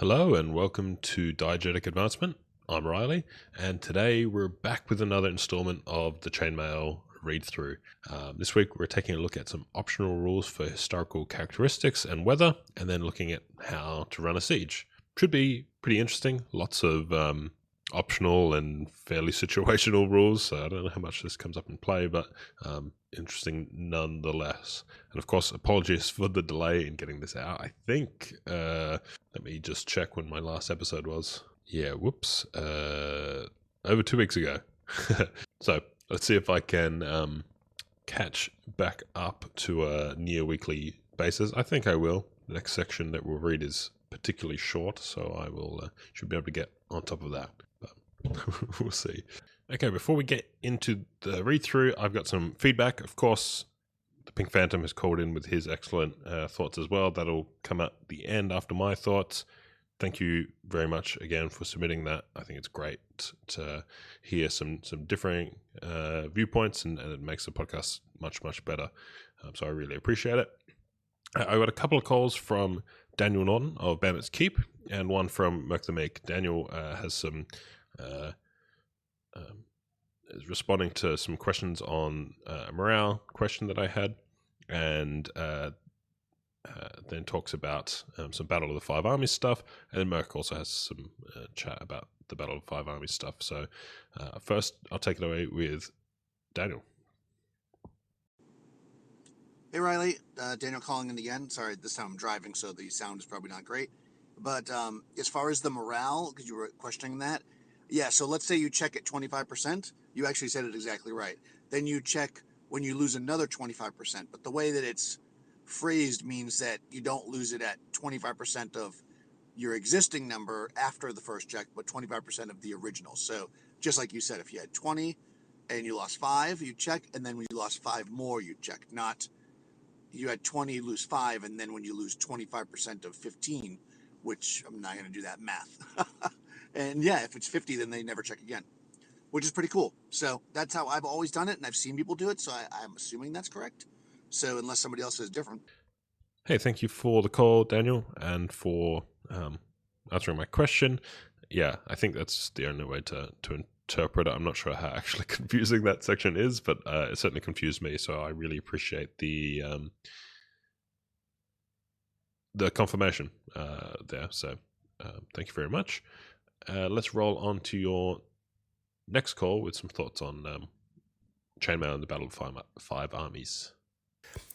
Hello and welcome to Diegetic Advancement. I'm Riley, and today we're back with another installment of the Chainmail read-through. This week we're taking a look at some optional rules for historical characteristics and weather, and then looking at how to run a siege. Should be pretty interesting. Lots of optional and fairly situational rules, so I don't know how much this comes up in play, but interesting nonetheless. And of course, apologies for the delay in getting this out. I think, let me just check when my last episode was. Yeah, whoops, over 2 weeks ago. So let's see if I can catch back up to a near weekly basis. I think I will. The next section that we'll read is particularly short, so I will should be able to get on top of that. But we'll see. Okay, before we get into the read-through, I've got some feedback. Of course, the Pink Phantom has called in with his excellent thoughts as well. That'll come at the end after my thoughts. Thank you very much again for submitting that. I think it's great to hear some differing viewpoints, and it makes the podcast much better. So I really appreciate it. I got a couple of calls from Daniel Norton of Bandits Keep and one from Mirke the Meek. Daniel has some is responding to some questions on a morale question that I had, and then talks about some Battle of the Five Armies stuff, and then Mirke also has some chat about the Battle of the Five Armies stuff. So first, I'll take it away with Daniel. Hey Riley, Daniel calling in again. Sorry, this time I'm driving, so the sound is probably not great. But as far as the morale, because you were questioning that, yeah, so let's say you check at 25%. You actually said it exactly right. Then you check when you lose another 25%. But the way that it's phrased means that you don't lose it at 25% of your existing number after the first check, but 25% of the original. So just like you said, if you had 20 and you lost 5, you check, and then when you lost 5 more, you check. Not you had 20, you lose 5, and then when you lose 25% of 15, which I'm not going to do that math. And yeah, if it's 50, then they never check again, which is pretty cool. So that's how I've always done it, and I've seen people do it, so I'm assuming that's correct. So unless somebody else says different. Hey, thank you for the call, Daniel, and for answering my question. Yeah, I think that's the only way to interpret it. I'm not sure how actually confusing that section is, but it certainly confused me, so I really appreciate the confirmation there. So thank you very much. Let's roll on to your next call with some thoughts on Chainmail and the Battle of Five Armies.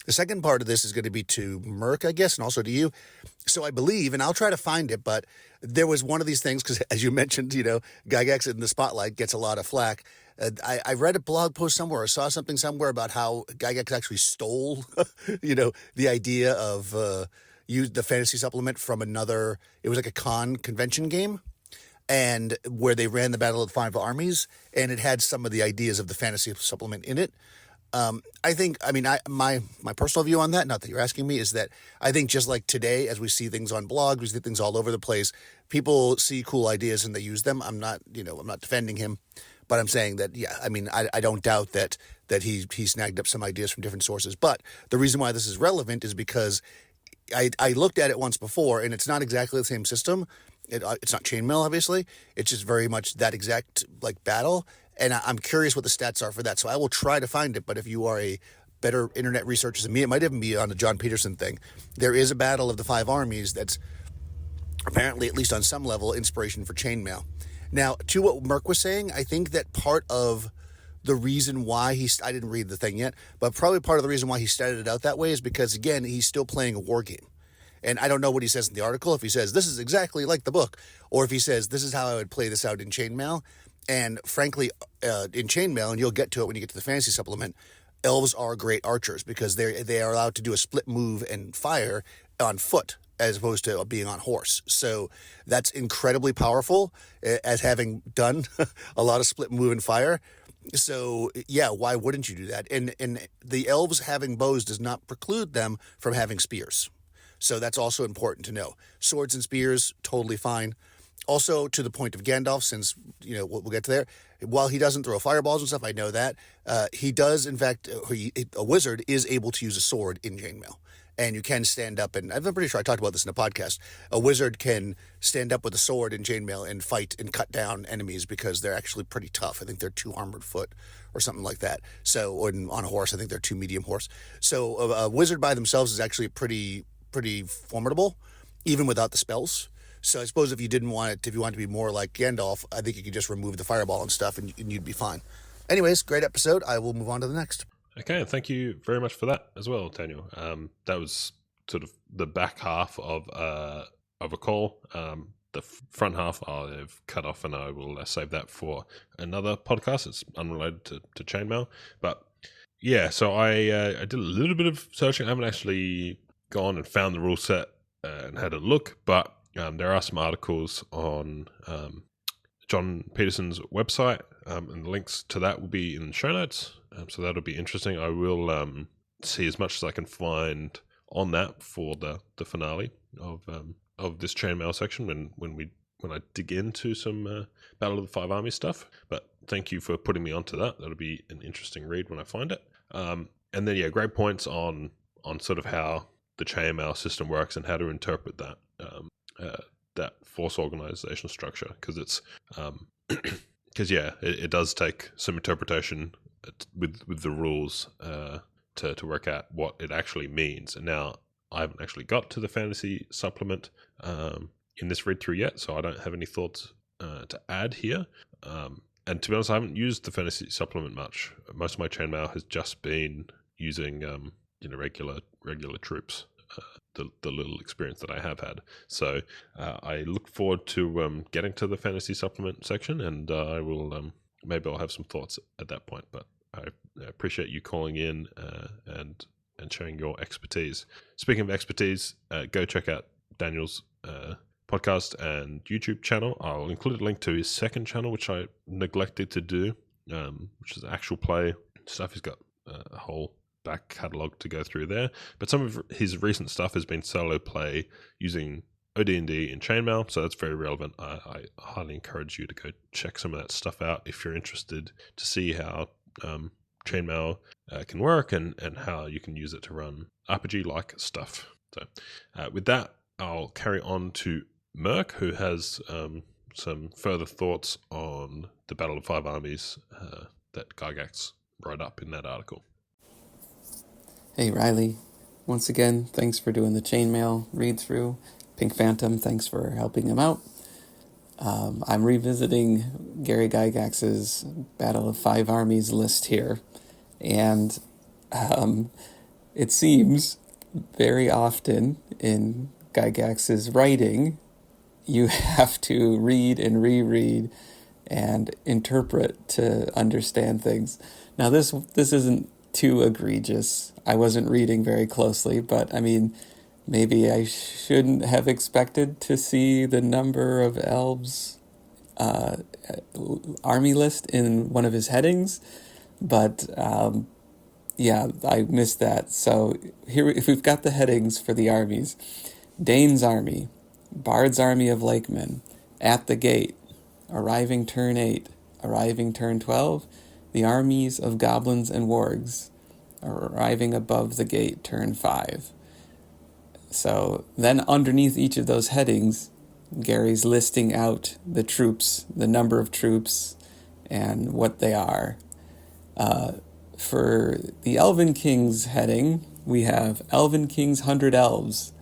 The second part of this is going to be to Mirke, I guess, and also to you. So I believe, and I'll try to find it, but there was one of these things, because as you mentioned, Gygax in the spotlight gets a lot of flack. I read a blog post somewhere or saw something somewhere about how Gygax actually stole, the idea of the fantasy supplement from another, it was like a convention game, and where they ran the Battle of the Five Armies, and it had some of the ideas of the fantasy supplement in it. My personal view on that, not that you're asking me, is that I think just like today, as we see things on blogs, we see things all over the place, people see cool ideas and they use them. I'm not defending him, but I'm saying that, I don't doubt that he snagged up some ideas from different sources. But the reason why this is relevant is because I looked at it once before, and it's not exactly the same system. It's not chainmail, obviously. It's just very much that exact battle. And I'm curious what the stats are for that. So I will try to find it. But if you are a better internet researcher than me, it might even be on the John Peterson thing. There is a Battle of the Five Armies that's apparently, at least on some level, inspiration for chainmail. Now, to what Mirke was saying, I think that part of the reason why I didn't read the thing yet, but probably part of the reason why he started it out that way is because, again, he's still playing a war game. And I don't know what he says in the article, if he says, this is exactly like the book, or if he says, this is how I would play this out in chainmail. And frankly, in chainmail, and you'll get to it when you get to the fantasy supplement, elves are great archers because they are allowed to do a split move and fire on foot as opposed to being on horse. So that's incredibly powerful, as having done a lot of split move and fire. So yeah, why wouldn't you do that? And the elves having bows does not preclude them from having spears. So that's also important to know. Swords and spears, totally fine. Also, to the point of Gandalf, since, we'll get to there, while he doesn't throw fireballs and stuff, I know that, he does, in fact, a wizard is able to use a sword in chainmail. and you can stand up, and I'm pretty sure I talked about this in a podcast. A wizard can stand up with a sword in chainmail and fight and cut down enemies because they're actually pretty tough. I think they're 2 armored foot or something like that. So, or on a horse, I think they're 2 medium horse. So a wizard by themselves is actually pretty formidable, even without the spells. So I suppose if you didn't want it, if you wanted to be more like Gandalf, I think you could just remove the fireball and stuff, and you'd be fine. Anyways, great episode. I will move on to the next. Okay, and thank you very much for that as well, Daniel. That was sort of the back half of a call. The front half I've cut off, and I will save that for another podcast. It's unrelated to Chainmail, but yeah. So I did a little bit of searching. I haven't actually gone and found the rule set and had a look, but there are some articles on John Peterson's website, and the links to that will be in the show notes. So that'll be interesting. I will see as much as I can find on that for the finale of this chainmail section when I dig into some Battle of the Five Armies stuff. But thank you for putting me onto that. That'll be an interesting read when I find it. And then yeah, great points on sort of how the chainmail system works and how to interpret that that force organization structure, because it's because yeah, it does take some interpretation with the rules to work out what it actually means. And now I haven't actually got to the fantasy supplement in this read through yet, so I don't have any thoughts to add here. And to be honest, I haven't used the fantasy supplement much. Most of my chainmail has just been using regular troops. The little experience that I have had. So I look forward to getting to the fantasy supplement section, and I will maybe I'll have some thoughts at that point. But I appreciate you calling in and sharing your expertise. Speaking of expertise, go check out Daniel's podcast and YouTube channel. I'll include a link to his second channel, which I neglected to do, which is actual play stuff. He's got a whole back catalogue to go through there, but some of his recent stuff has been solo play using OD&D in Chainmail, so that's very relevant. I highly encourage you to go check some of that stuff out if you're interested to see how Chainmail can work and how you can use it to run RPG-like stuff. So with that, I'll carry on to Mirke, who has some further thoughts on the Battle of Five Armies that Gygax wrote up in that article. Hey Riley, once again, thanks for doing the chainmail read-through. Pink Phantom, thanks for helping him out. I'm revisiting Gary Gygax's Battle of Five Armies list here, and it seems very often in Gygax's writing, you have to read and reread and interpret to understand things. Now this isn't too egregious. I wasn't reading very closely, but I mean, maybe I shouldn't have expected to see the number of elves army list in one of his headings, but yeah, I missed that. So here, if we've got the headings for the armies: Dane's army, Bard's army of Lakemen, at the gate, arriving turn 8, arriving turn 12, the armies of goblins and wargs, arriving above the gate, turn 5. So then underneath each of those headings, Gary's listing out the troops, the number of troops, and what they are. For the Elven Kings heading, we have Elven Kings 100 elves.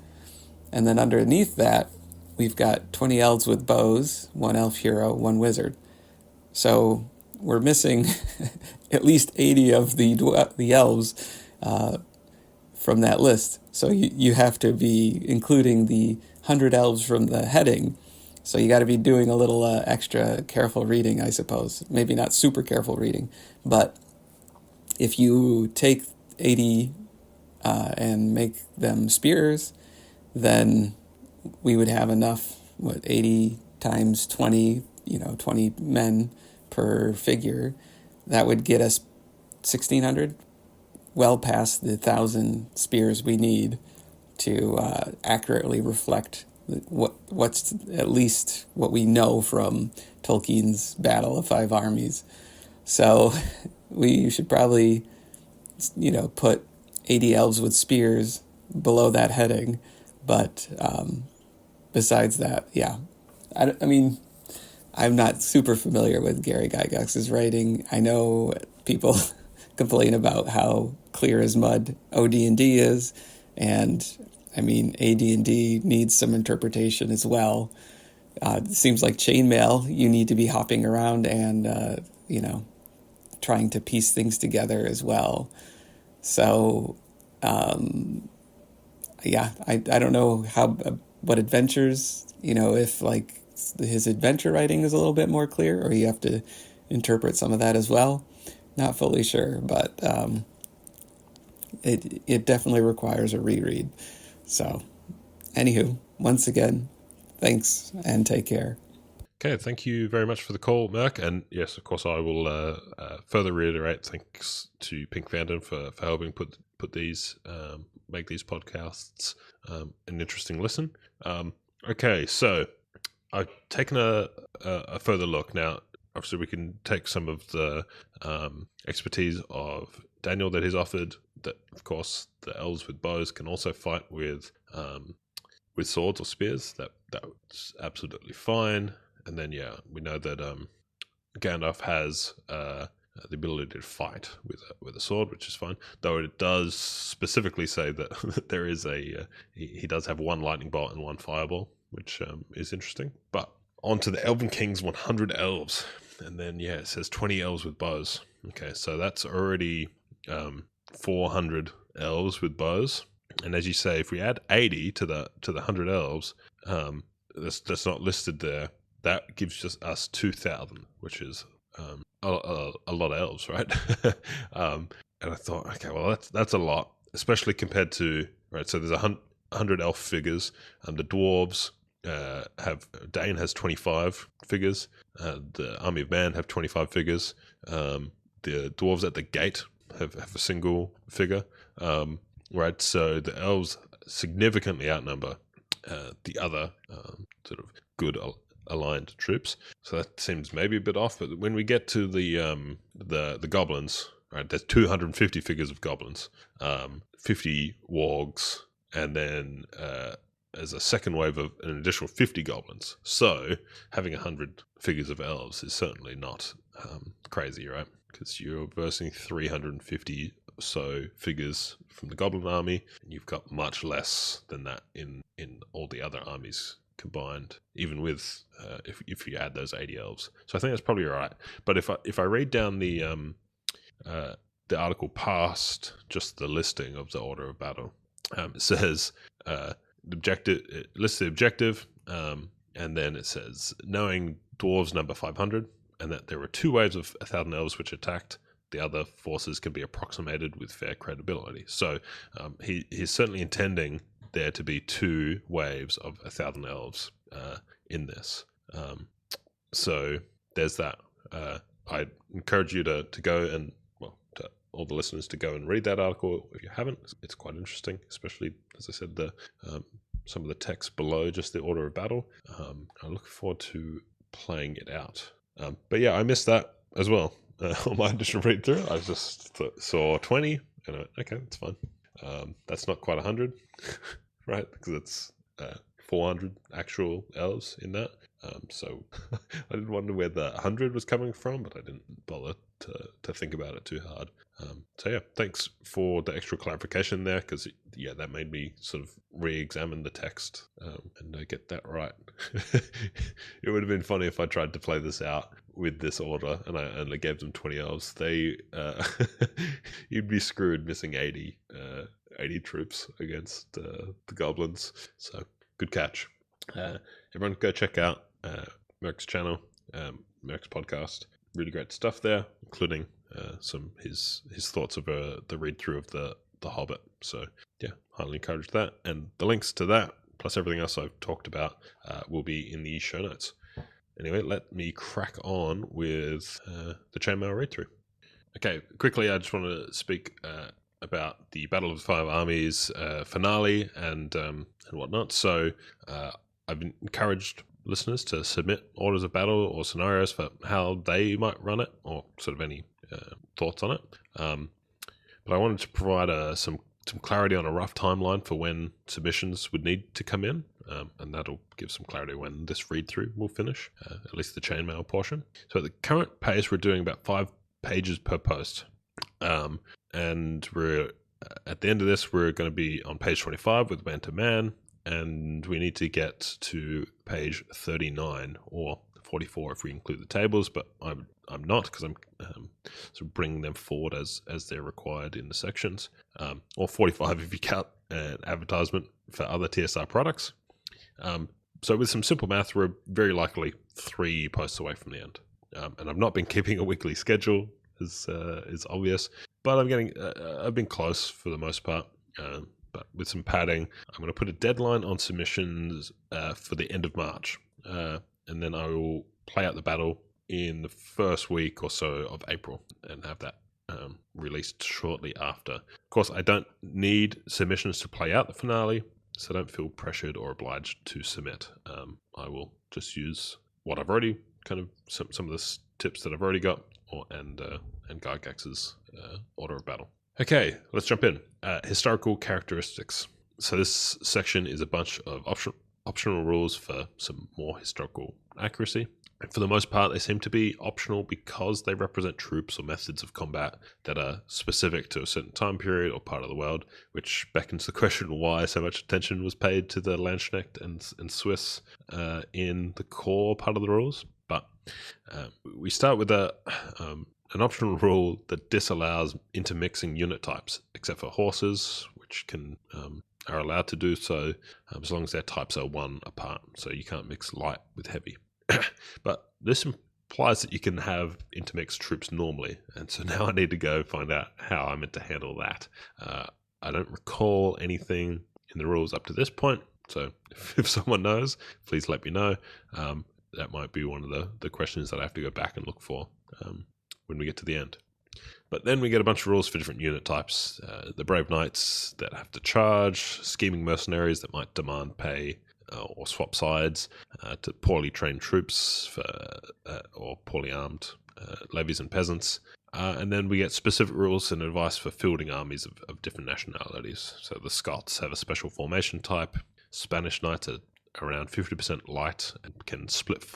And then underneath that, we've got 20 elves with bows, 1 elf hero, 1 wizard. So we're missing at least 80 of the elves from that list. So you have to be including the 100 elves from the heading. So you got to be doing a little extra careful reading, I suppose. Maybe not super careful reading, but if you take 80 and make them spears, then we would have enough, 80 times 20, 20 men per figure. That would get us 1,600, well past the 1,000 spears we need to accurately reflect what's at least what we know from Tolkien's Battle of Five Armies. So we should probably, put 80 elves with spears below that heading. But besides that, yeah. I mean, I'm not super familiar with Gary Gygax's writing. I know people complain about how clear as mud OD&D is, and I mean, AD&D needs some interpretation as well. It seems like chainmail, you need to be hopping around and, trying to piece things together as well. So, yeah, I don't know what adventures, if like his adventure writing is a little bit more clear, or you have to interpret some of that as well. Not fully sure, but it definitely requires a reread. So, anywho, once again, thanks and take care. Okay, thank you very much for the call, Mirke. And yes, of course, I will further reiterate thanks to Pink Fandom for helping put these, make these podcasts an interesting listen. Okay, so I've taken a further look. Now, obviously, we can take some of the expertise of Daniel that he's offered. That, of course, the elves with bows can also fight with swords or spears. That's absolutely fine. And then, yeah, we know that Gandalf has the ability to fight with a sword, which is fine. Though it does specifically say that there is he does have one lightning bolt and one fireball, which is interesting. But on to the Elven King's 100 elves. And then, yeah, it says 20 elves with bows. Okay, so that's already 400 elves with bows. And as you say, if we add 80 to the 100 elves, that's not listed there. That gives just us 2,000, which is a lot of elves, right? And I thought, okay, well, that's a lot, especially compared to, right, so there's 100 elf figures, and the dwarves Dane has 25 figures, the Army of Man have 25 figures, the dwarves at the gate have a single figure, right? So the elves significantly outnumber the other sort of good aligned troops. So that seems maybe a bit off. But when we get to the goblins, right? There's 250 figures of goblins, 50 wargs, and then as a second wave of an additional 50 goblins. So having 100 figures of elves is certainly not crazy, right? Because you're versing 350 or so figures from the goblin army, and you've got much less than that in all the other armies combined, even with if you add those 80 elves. So I think that's probably right. But if I read down the article past just the listing of the order of battle, it says the objective, it lists the objective, and then it says knowing dwarves number 500, and that there were 2 waves of 1,000 elves which attacked. The other forces can be approximated with fair credibility. So he's certainly intending there to be 2 waves of 1,000 elves in this. So there's that. I encourage you to go and, well, to all the listeners to go and read that article if you haven't. It's quite interesting, especially, as I said, the some of the text below just the order of battle. I look forward to playing it out. But yeah, I missed that as well. On my initial read through, I just saw 20 and I went, okay, that's fine. That's not quite 100, right? Because it's 400 actual elves in that. So I did wonder where the 100 was coming from, but I didn't bother to think about it too hard. So yeah, thanks for the extra clarification there, because yeah, that made me sort of re-examine the text and get that right. It would have been funny if I tried to play this out with this order and I only gave them 20 elves. They you'd be screwed missing 80 troops against the goblins. So good catch. Everyone go check out Mirke's channel, Mirke's podcast. Really great stuff there, including some his thoughts of the read through of the Hobbit. So yeah, highly encourage that, and the links to that plus everything else I've talked about will be in the show notes. Anyway, let me crack on with the Chainmail read through. Okay, quickly, I just want to speak about the Battle of the Five Armies finale and whatnot. So I've encouraged listeners to submit orders of battle or scenarios for how they might run it, or sort of any thoughts on it. But I wanted to provide some some clarity on a rough timeline for when submissions would need to come in, and that'll give some clarity when this read-through will finish, at least the chainmail portion. So at the current pace, we're doing about 5 pages per post, and we're at the end of this, we're going to be on page 25 with man-to-man, and we need to get to page 39 or 44 if we include the tables, but I'm not, because I'm sort of bringing them forward as they're required in the sections, or 45 if you count an advertisement for other TSR products. So with some simple math, we're very likely 3 posts away from the end, and I've not been keeping a weekly schedule, as is obvious, but I've been close for the most part. But with some padding, I'm going to put a deadline on submissions for the end of March, and then I will play out the battle in the first week or so of April and have that released shortly after. Of course, I don't need submissions to play out the finale, so don't feel pressured or obliged to submit. I will just use what I've already kind of some of the tips that I've already got, and Gygax's order of battle. Okay, let's jump in. Historical characteristics. So this section is a bunch of optional rules for some more historical accuracy. And for the most part, they seem to be optional because they represent troops or methods of combat that are specific to a certain time period or part of the world, which beckons the question why so much attention was paid to the Landsknecht and Swiss in the core part of the rules. But we start with an optional rule that disallows intermixing unit types, except for horses, which are allowed to do so as long as their types are 1 apart. So you can't mix light with heavy. But this implies that you can have intermixed troops normally, and so now I need to go find out how I'm meant to handle that. I don't recall anything in the rules up to this point, so if someone knows, please let me know. That might be one of the questions that I have to go back and look for when we get to the end. But then we get a bunch of rules for different unit types. The Brave Knights that have to charge, scheming mercenaries that might demand pay or swap sides, to poorly trained troops or poorly armed levies and peasants. And then we get specific rules and advice for fielding armies of different nationalities. So the Scots have a special formation type. Spanish Knights are around 50% light and can split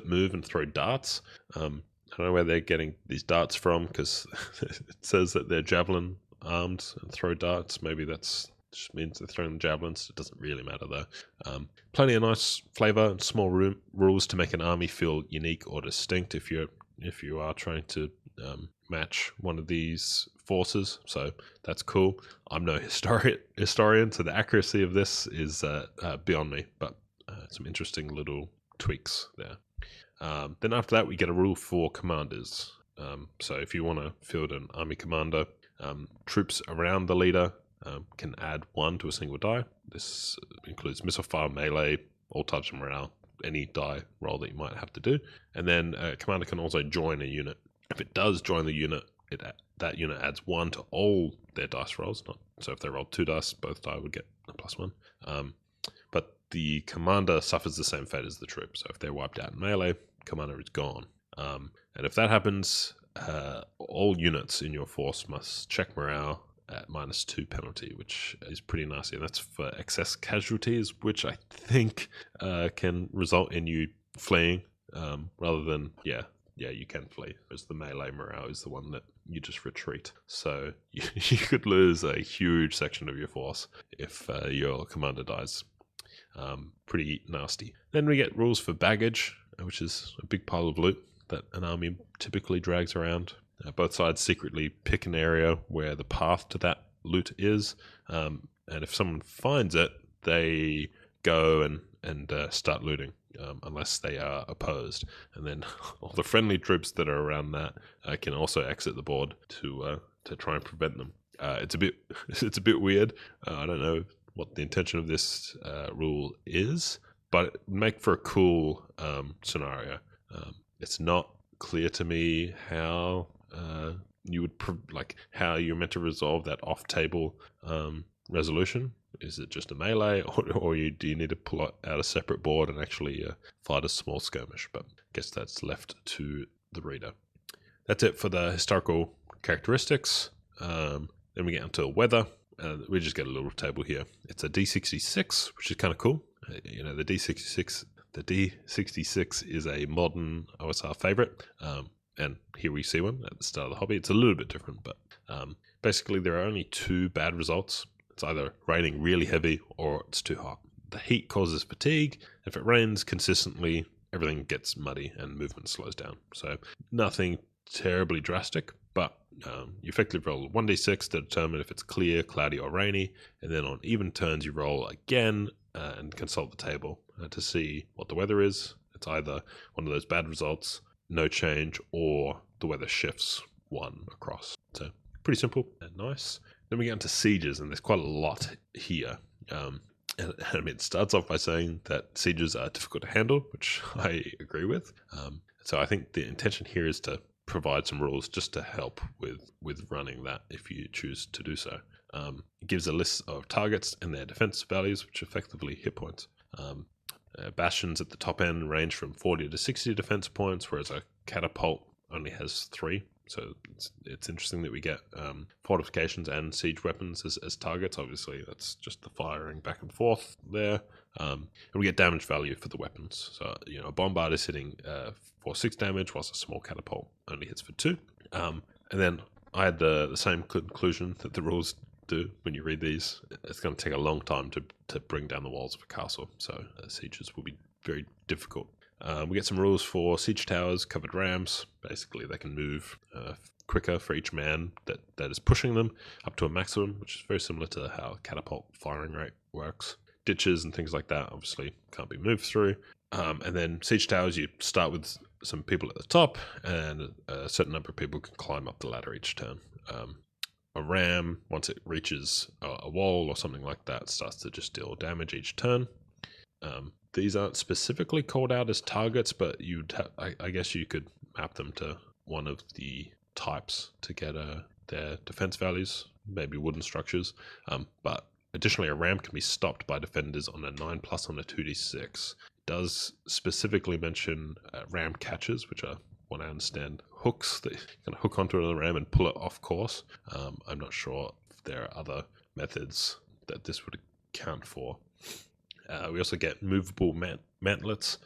move and throw darts. I don't know where they're getting these darts from, because it says that they're javelin armed and throw darts. Maybe that's just means they're throwing javelins. It doesn't really matter though. Plenty of nice flavor and small rules to make an army feel unique or distinct if you are trying to match one of these forces. So that's cool. I'm no historian, so the accuracy of this is beyond me, but some interesting little tweaks there. Then after that, we get a rule for commanders. So if you want to field an army commander, troops around the leader can add 1 to a single die. This includes missile fire, melee, all touch and morale, any die roll that you might have to do. And then a commander can also join a unit. If it does join the unit, that unit adds 1 to all their dice rolls. So if they roll 2 dice, both die would get a +1. But the commander suffers the same fate as the troop. So if they're wiped out in melee, commander is gone. And if that happens, all units in your force must check morale at -2 penalty, which is pretty nasty. And that's for excess casualties, which I think can result in you fleeing rather than, you can flee. Whereas the melee morale is the one that you just retreat. So you could lose a huge section of your force if your commander dies. Pretty nasty. Then we get rules for baggage, which is a big pile of loot that an army typically drags around. Both sides secretly pick an area where the path to that loot is, and if someone finds it, they go and start looting, unless they are opposed. And then all the friendly troops that are around that can also exit the board to try and prevent them. It's a bit weird. I don't know what the intention of this rule is, but it would make for a cool scenario. It's not clear to me how you would how you're meant to resolve that off-table resolution. Is it just a melee, or do you need to pull out a separate board and actually fight a small skirmish? But I guess that's left to the reader. That's it for the historical characteristics. Then we get into weather. We just get a little table here. It's a D66, which is kind of cool. The D66 is a modern OSR favorite. And here we see one at the start of the hobby. It's a little bit different, but basically there are only 2 bad results. It's either raining really heavy or it's too hot. The heat causes fatigue. If it rains consistently, everything gets muddy and movement slows down. So nothing terribly drastic, but you effectively roll 1d6 to determine if it's clear, cloudy, or rainy. And then on even turns, you roll again and consult the table to see what the weather is. It's either one of those bad results, no change, or the weather shifts 1 across. So pretty simple and nice. Then we get into sieges, and there's quite a lot here. It starts off by saying that sieges are difficult to handle, which I agree with. So I think the intention here is to provide some rules just to help with running that if you choose to do so. It gives a list of targets and their defense values, which are effectively hit points. Bastions at the top end range from 40 to 60 defense points, whereas a catapult only has 3. So it's interesting that we get fortifications and siege weapons as targets. Obviously, that's just the firing back and forth there. And we get damage value for the weapons. So, a bombard is hitting for 6 damage, whilst a small catapult only hits for 2. And then I had the same conclusion that the rules do when you read these. It's going to take a long time to bring down the walls of a castle. So sieges will be very difficult. We get some rules for siege towers, covered rams. Basically, they can move quicker for each man that is pushing them up to a maximum, which is very similar to how catapult firing rate works. Ditches and things like that obviously can't be moved through. And then siege towers, you start with some people at the top, and a certain number of people can climb up the ladder each turn. A ram, once it reaches a wall or something like that, starts to just deal damage each turn. These aren't specifically called out as targets, but I guess you could map them to one of the types to get their defense values, maybe wooden structures. But additionally, a ram can be stopped by defenders on a 9+ on a 2d6. It does specifically mention ram catches, which are, what I understand, hooks that you can hook onto another ram and pull it off course. I'm not sure if there are other methods that this would account for. We also get movable mantlets,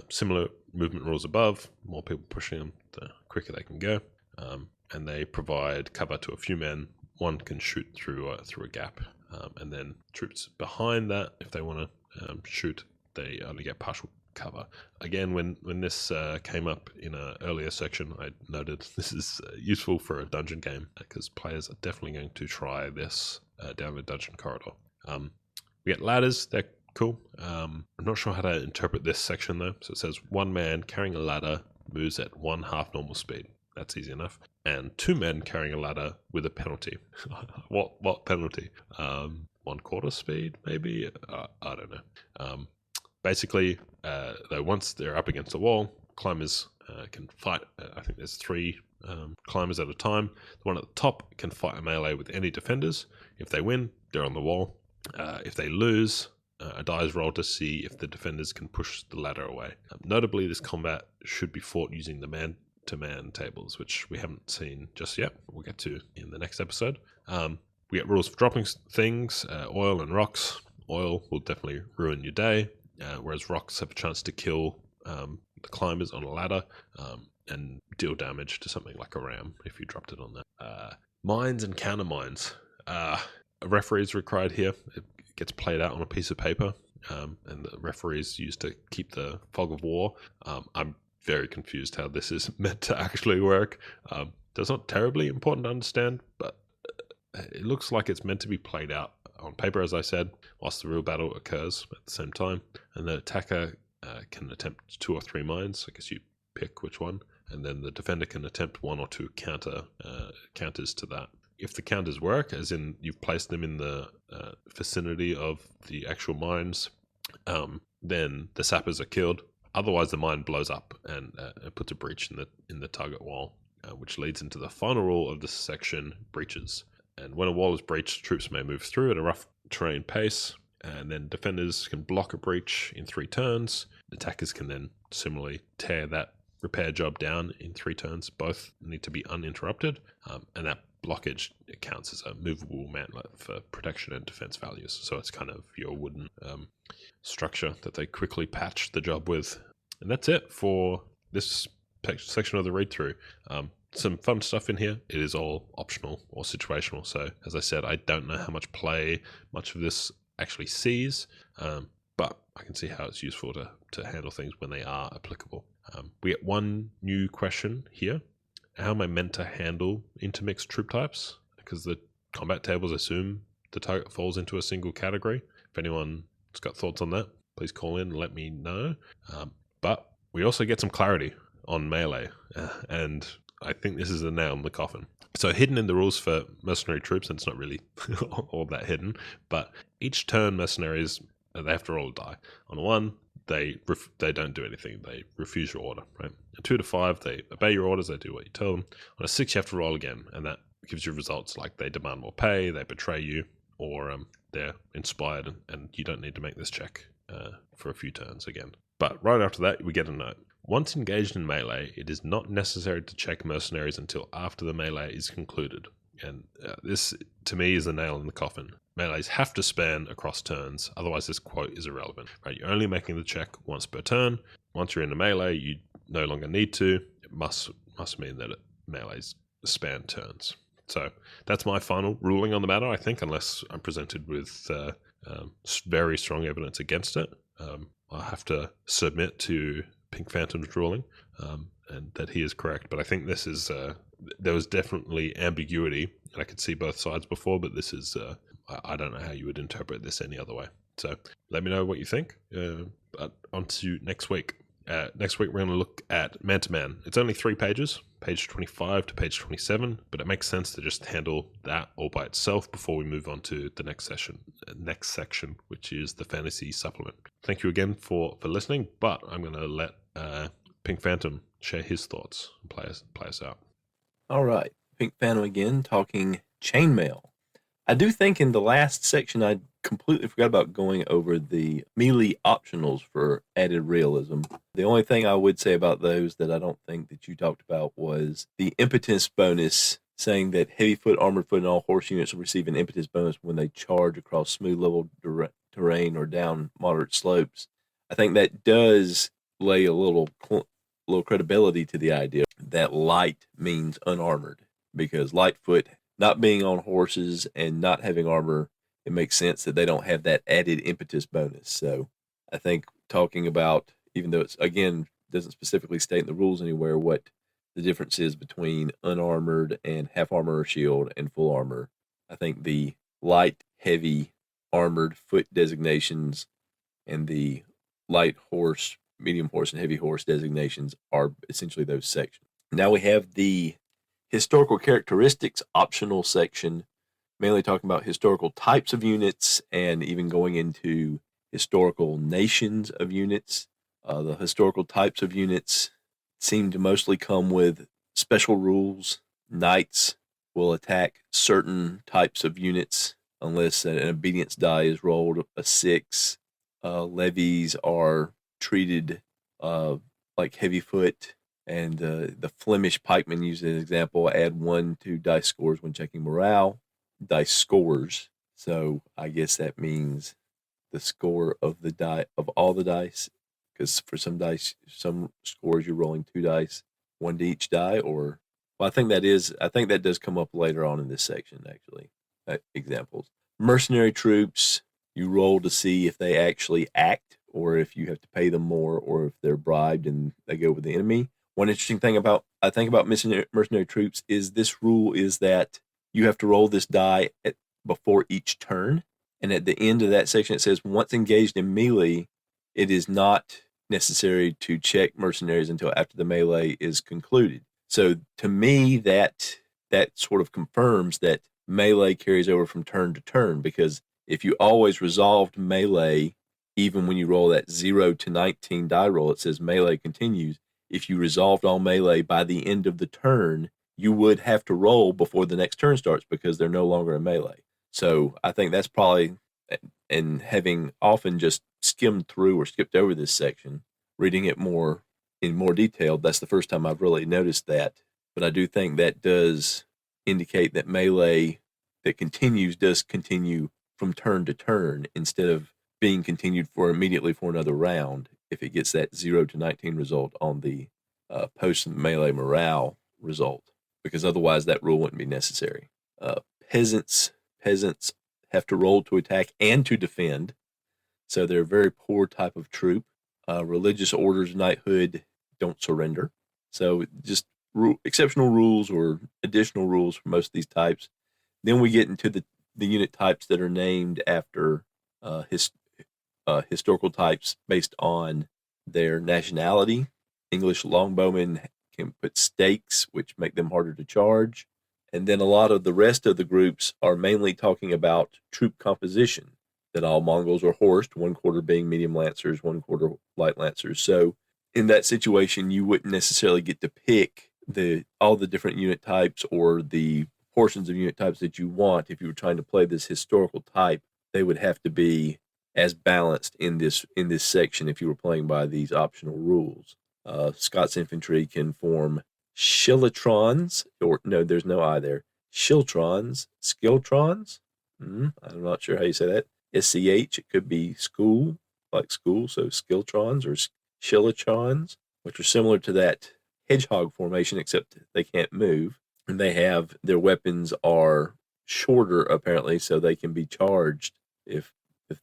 similar movement rules above. More people pushing them, the quicker they can go. And they provide cover to a few men. One can shoot through a gap. And then troops behind that, if they want to shoot, they only get partial cover. Again, when this came up in an earlier section, I noted this is useful for a dungeon game because players are definitely going to try this down the dungeon corridor. We get ladders. They're cool. I'm not sure how to interpret this section though. So it says 1 man carrying a ladder moves at 1/2 normal speed. That's easy enough. And 2 men carrying a ladder with a penalty. What penalty? 1/4 speed maybe? I don't know. Basically, though, once they're up against the wall, climbers can fight. I think there's 3 climbers at a time. The one at the top can fight a melee with any defenders. If they win, they're on the wall. If they lose, a die is rolled to see if the defenders can push the ladder away. Notably, this combat should be fought using the man-to-man tables, which we haven't seen just yet. We'll get to in the next episode. We get rules for dropping things, oil and rocks. Oil will definitely ruin your day, whereas rocks have a chance to kill the climbers on a ladder and deal damage to something like a ram if you dropped it on that. Mines and counter mines. A referee is required here. It gets played out on a piece of paper, and the referee is used to keep the fog of war. I'm very confused how this is meant to actually work. That's not terribly important to understand, but it looks like it's meant to be played out on paper, as I said, whilst the real battle occurs at the same time. And the attacker can attempt 2 or 3 mines. I guess you pick which one, and then the defender can attempt 1 or 2 counters to that. If the counters work, as in you've placed them in the vicinity of the actual mines, then the sappers are killed. Otherwise, the mine blows up and puts a breach in the target wall, which leads into the final rule of this section: breaches. And when a wall is breached, troops may move through at a rough terrain pace, and then defenders can block a breach in 3 turns. Attackers can then similarly tear that repair job down in 3 turns. Both need to be uninterrupted, and that blockage, it counts as a movable mantlet for protection and defense values. So it's kind of your wooden structure that they quickly patch the job with. And that's it for this section of the read-through. Some fun stuff in here. It is all optional or situational. So as I said, I don't know how much play much of this actually sees, but I can see how it's useful to handle things when they are applicable. We get one new question here. How am I meant to handle intermixed troop types? Because the combat tables assume the target falls into a single category. If anyone's got thoughts on that, please call in and let me know. But we also get some clarity on melee, and I think this is the nail in the coffin. So hidden in the rules for mercenary troops, and it's not really all that hidden, but each turn mercenaries, they have to roll a die. On a 1, they don't do anything. They refuse your order, right? A 2 to 5, they obey your orders. They do what you tell them. On a 6, you have to roll again, and that gives you results like they demand more pay, they betray you, or they're inspired, and you don't need to make this check for a few turns again. But right after that, we get a note. Once engaged in melee, it is not necessary to check mercenaries until after the melee is concluded. And this, to me, is the nail in the coffin. Melees have to span across turns, otherwise this quote is irrelevant. Right? You're only making the check once per turn. Once you're in a melee, you no longer need to. It must mean that melees span turns. So that's my final ruling on the matter, I think, unless I'm presented with very strong evidence against it. I'll have to submit to Pink Phantom's ruling, and that he is correct. But I think this is, there was definitely ambiguity, and I could see both sides before, but this is, I don't know how you would interpret this any other way. So let me know what you think. But on to next week. Next week, we're going to look at man-to-man. It's only 3 pages, page 25 to page 27, but it makes sense to just handle that all by itself before we move on to the next section, which is the fantasy supplement. Thank you again for listening, but I'm going to let Pink Phantom share his thoughts and play us out. All right, Pink Phantom again, talking chainmail. I do think in the last section I completely forgot about going over the melee optionals for added realism. The only thing I would say about those that I don't think that you talked about was the impetus bonus, saying that heavy foot, armored foot, and all horse units will receive an impetus bonus when they charge across smooth level terrain or down moderate slopes. I think that does lay a little credibility to the idea that light means unarmored, because Lightfoot not being on horses and not having armor, it makes sense that they don't have that added impetus bonus. So I think talking about, even though it's, again, doesn't specifically state in the rules anywhere what the difference is between unarmored and half armor or shield and full armor, I think the light, heavy, armored foot designations and the light horse, medium horse, and heavy horse designations are essentially those sections. Now we have the historical characteristics optional section, mainly talking about historical types of units and even going into historical nations of units. The historical types of units seem to mostly come with special rules. Knights will attack certain types of units unless an obedience die is rolled a 6. Levies are treated like heavy foot. And the Flemish pikemen, used as an example, add 1 to dice scores when checking morale. Dice scores. So I guess that means the score of the die of all the dice. Because for some dice, some scores you're rolling 2 dice, 1 to each die. Or well, I think that does come up later on in this section. Actually, examples. Mercenary troops, you roll to see if they actually act, or if you have to pay them more, or if they're bribed and they go with the enemy. One interesting thing about mercenary troops is this rule is that you have to roll this die before each turn. And at the end of that section, it says, once engaged in melee, it is not necessary to check mercenaries until after the melee is concluded. So to me, that sort of confirms that melee carries over from turn to turn, because if you always resolved melee, even when you roll that 0 to 19 die roll, it says melee continues. If you resolved all melee by the end of the turn, you would have to roll before the next turn starts because they're no longer a melee. So I think that's probably, and having often just skimmed through or skipped over this section, reading it in more detail, that's the first time I've really noticed that. But I do think that does indicate that melee that continues does continue from turn to turn instead of being continued immediately for another round if it gets that 0 to 19 result on the post melee morale result, because otherwise that rule wouldn't be necessary. Peasants have to roll to attack and to defend, so they're a very poor type of troop. Religious orders, knighthood, don't surrender. So just exceptional rules or additional rules for most of these types. Then we get into the unit types that are named after historical types based on their nationality. English longbowmen can put stakes, which make them harder to charge. And then a lot of the rest of the groups are mainly talking about troop composition, that all Mongols are horsed, 1/4 being medium lancers, 1/4 light lancers. So in that situation, you wouldn't necessarily get to pick all the different unit types or the portions of unit types that you want. If you were trying to play this historical type, they would have to be as balanced in this section if you were playing by these optional rules. Scots infantry can form Shillitrons, or no, there's no I there. Shiltrons, Skiltrons. I'm not sure how you say that. SCH, it could be school, like school, so Skiltrons or Shillitrons, which are similar to that hedgehog formation, except they can't move. And their weapons are shorter, apparently, so they can be charged if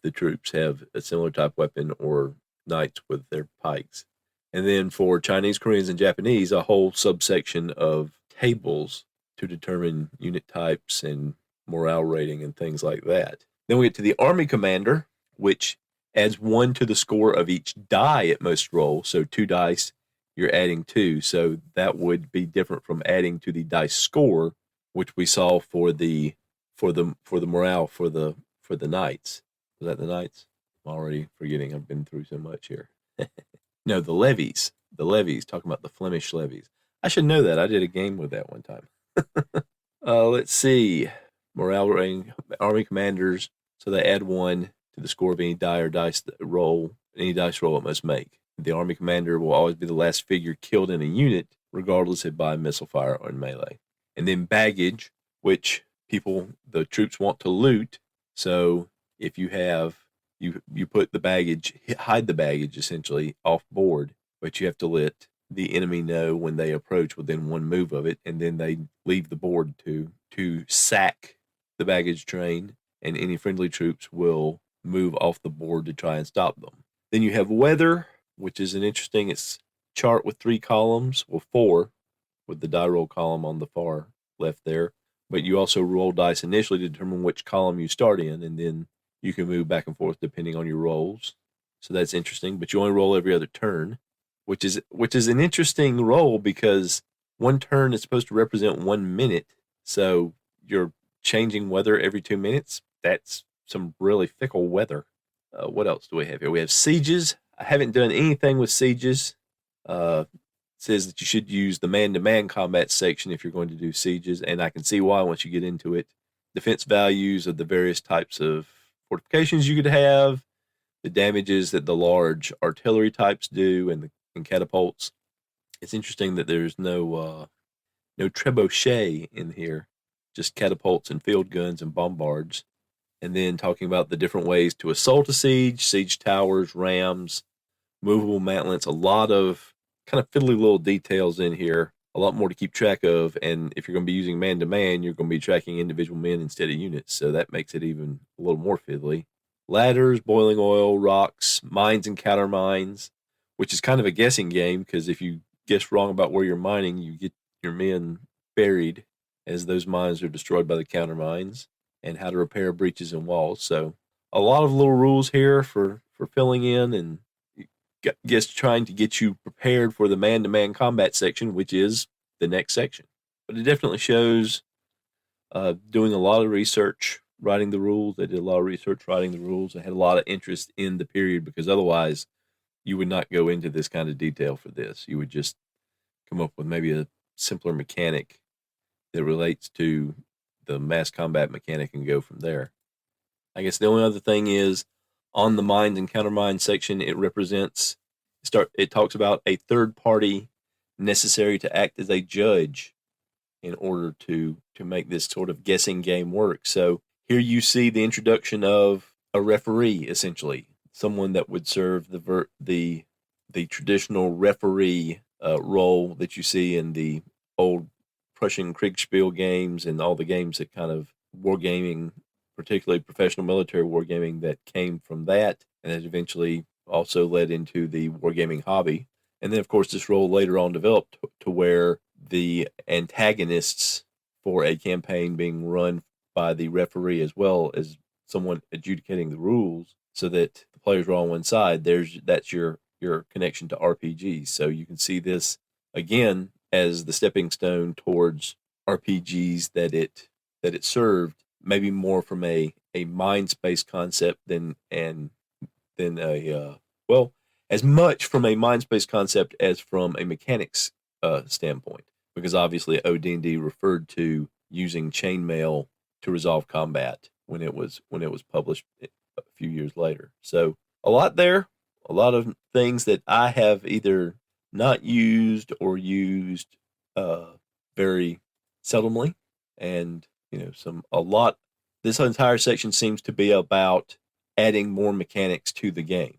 the troops have a similar type weapon, or knights with their pikes. And then for Chinese, Koreans, and Japanese, a whole subsection of tables to determine unit types and morale rating and things like that. Then we get to the Army Commander, which adds 1 to the score of each die at most roll. So 2 dice, you're adding 2. So that would be different from adding to the dice score, which we saw for the morale for the knights. Was that the knights? I'm already forgetting. I've been through so much here. No, the levies. The levies, talking about the Flemish levies. I should know that. I did a game with that one time. Let's see. Morale rating, Army Commanders. So they add 1 to the score of any die or dice roll. Any dice roll it must make. The Army Commander will always be the last figure killed in a unit, regardless if by missile fire or in melee. And then baggage, which the troops want to loot. So if you have, you put the baggage, hide the baggage essentially off board, but you have to let the enemy know when they approach within 1 move of it, and then they leave the board to sack the baggage train, and any friendly troops will move off the board to try and stop them. Then you have weather, which is it's chart with 3 columns, 4, with the die roll column on the far left there. But you also roll dice initially to determine which column you start in, and then you can move back and forth depending on your rolls. So that's interesting. But you only roll every other turn, which is an interesting roll, because 1 turn is supposed to represent 1 minute. So you're changing weather every 2 minutes. That's some really fickle weather. What else do we have here? We have sieges. I haven't done anything with sieges. It says that you should use the man-to-man combat section if you're going to do sieges, and I can see why once you get into it. Defense values of the various types of fortifications you could have, the damages that the large artillery types do, and catapults. It's interesting that there's no trebuchet in here, just catapults and field guns and bombards. And then talking about the different ways to assault a siege towers, rams, movable mantlets, a lot of kind of fiddly little details in here, a lot more to keep track of. And if you're going to be using man-to-man, you're going to be tracking individual men instead of units, so that makes it even a little more fiddly. Ladders, boiling oil, rocks, mines and countermines, which is kind of a guessing game, because if you guess wrong about where you're mining, you get your men buried as those mines are destroyed by the countermines, and how to repair breaches and walls. So a lot of little rules here for filling in, and guess trying to get you prepared for the man-to-man combat section, which is the next section. But it definitely shows doing a lot of research, writing the rules. They did a lot of research writing the rules. They had a lot of interest in the period, because otherwise you would not go into this kind of detail for this. You would just come up with maybe a simpler mechanic that relates to the mass combat mechanic and go from there. I guess the only other thing is, on the mines and countermine section, it talks about a third party necessary to act as a judge in order to make this sort of guessing game work. So here you see the introduction of a referee, essentially someone that would serve the traditional referee role that you see in the old Prussian Kriegspiel games and all the games that kind of wargaming, particularly professional military wargaming, that came from that, and that eventually also led into the wargaming hobby. And then, of course, this role later on developed to where the antagonists for a campaign being run by the referee as well as someone adjudicating the rules, so that the players are on one side. That's your connection to RPGs. So you can see this again as the stepping stone towards RPGs that it served, maybe more from a mind space concept than as much from a mind space concept as from a mechanics standpoint, because obviously OD&D referred to using chainmail to resolve combat when it was published a few years later. So a lot there, a lot of things that I have either not used or used very seldomly, and this entire section seems to be about adding more mechanics to the game.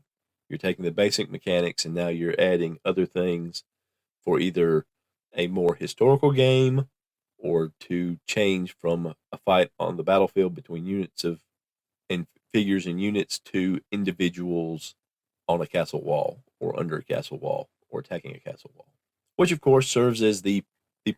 You're taking the basic mechanics and now you're adding other things for either a more historical game or to change from a fight on the battlefield between figures and units to individuals on a castle wall or under a castle wall or attacking a castle wall, which of course serves as the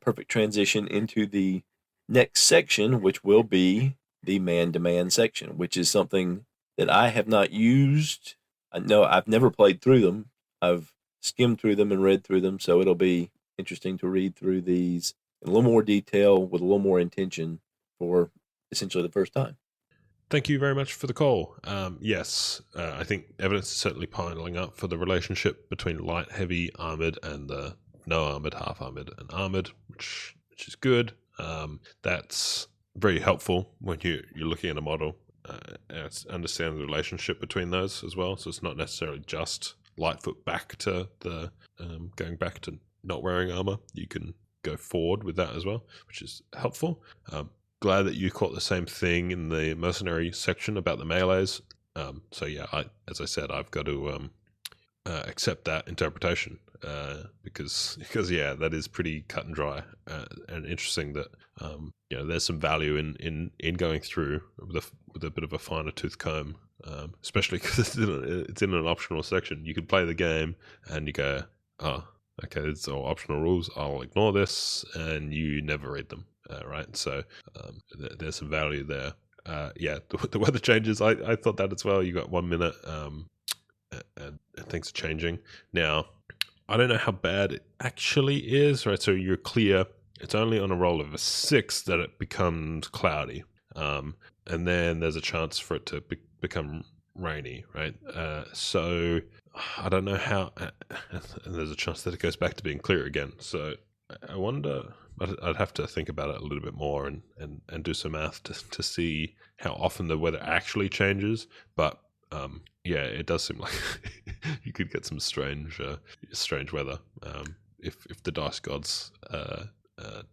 perfect transition into the next section, which will be the man-to-man section, which is something that I have not used. I know I've never played through them. I've skimmed through them and read through them, so it'll be interesting to read through these in a little more detail with a little more intention for essentially the first time. Thank you very much for the call. Yes, I think evidence is certainly piling up for the relationship between light, heavy, armored, and the no armored, half armored, and armored, which is good. That's very helpful when you're looking at a model. And understanding the relationship between those as well. So it's not necessarily just Lightfoot back to the going back to not wearing armor. You can go forward with that as well, which is helpful. Glad that you caught the same thing in the mercenary section about the melees. So yeah, as I said, I've got to accept that interpretation because yeah, that is pretty cut and dry and interesting that there's some value in going through with a bit of a finer tooth comb, especially because it's in an optional section. You could play the game and you go, oh, okay, it's all optional rules. I'll ignore this, and you never read them, right? So there's some value there. Yeah, the weather changes. I thought that as well. You got 1 minute. And things are changing. Now, I don't know how bad it actually is, right? So you're clear. It's only on a roll of a 6 that it becomes cloudy. And then there's a chance for it to become rainy, right? So I don't know how, and there's a chance that it goes back to being clear again. So I wonder, I'd have to think about it a little bit more and do some math to see how often the weather actually changes. But yeah, it does seem like you could get some strange weather if the dice gods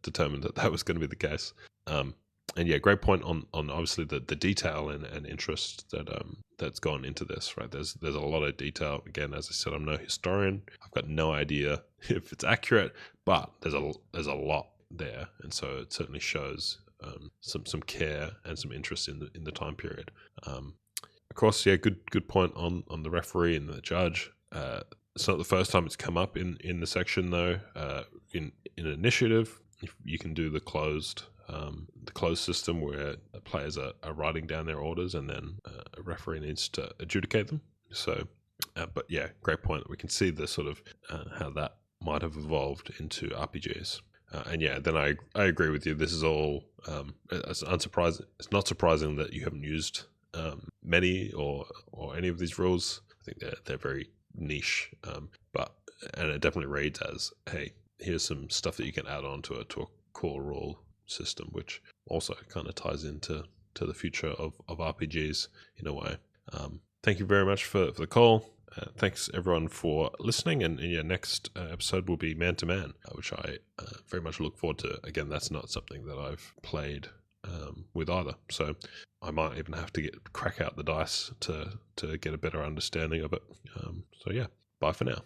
determined that was going to be the case. And yeah, great point on obviously the detail and interest that's gone into this, right? There's a lot of detail. Again, as I said, I'm no historian. I've got no idea if it's accurate, but there's a lot there, and so it certainly shows some care and some interest in the time period. Of course, yeah, good point on the referee and the judge. It's not the first time it's come up in the section though. In initiative, you can do the closed system where the players are writing down their orders and then a referee needs to adjudicate them. So, but yeah, great point. We can see the sort of how that might have evolved into RPGs. And yeah, then I agree with you. This is all it's unsurprising. It's not surprising that you haven't used many or any of these rules. I think they're very niche, and it definitely reads as, hey, here's some stuff that you can add on to a core rule system, which also kind of ties into the future of RPGs in a way. Thank you very much for the call. thanks everyone for listening, and yeah, next episode will be Man to Man, which I very much look forward to. Again, that's not something that I've played with either, so I might even have to crack out the dice to get a better understanding of it. So yeah, bye for now.